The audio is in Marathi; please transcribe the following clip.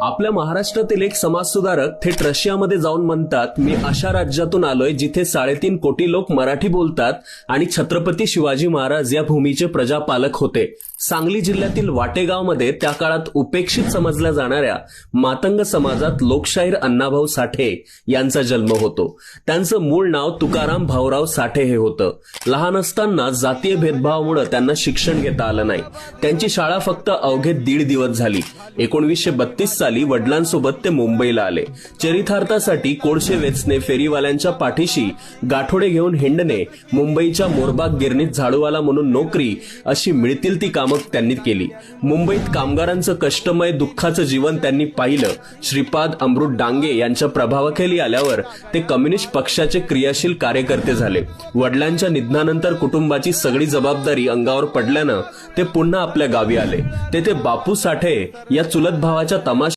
आपल्या महाराष्ट्रातील एक समाजसुधारक थेट रशियामध्ये जाऊन म्हणतात, मी अशा राज्यातून आलोय जिथे 3.5 कोटी लोक मराठी बोलतात आणि छत्रपती शिवाजी महाराज या भूमीचे प्रजापालक होते. सांगली जिल्ह्यातील वाटेगावमध्ये त्या काळात उपेक्षित समजल्या जाणाऱ्या मातंग समाजात लोकशाहीर अण्णाभाऊ साठे यांचा जन्म होतो. त्यांचं मूळ नाव तुकाराम भाऊराव साठे हे होतं. लहान असताना जातीय भेदभावामुळे त्यांना शिक्षण घेता आलं नाही. त्यांची शाळा फक्त अवघे 1.5 दिवस झाली. 1932 साली वडिलांसोबत ते मुंबईला आले. चरितार्थासाठी कोळशे वेचणे, फेरीवाल्यांच्या पाठीशी गाठोडे घेऊन हिंडणे, मुंबईच्या मोरबाग गिरणीत झाडूवाला म्हणून नोकरी, अशी मिळतील ती कामं त्यांनी केली. मुंबईत कामगारांचं कष्टमय दुःखाचं जीवन त्यांनी पाहिलं. श्रीपाद अमृत डांगे यांच्या प्रभावाखाली आल्यावर ते कम्युनिस्ट पक्षाचे क्रियाशील कार्यकर्ते झाले. वडिलांच्या निधनानंतर कुटुंबाची सगळी जबाबदारी अंगावर पडल्यानं ते पुन्हा आपल्या गावी आले. तेथे बापू साठे या चुलत भावाच्या तमाशा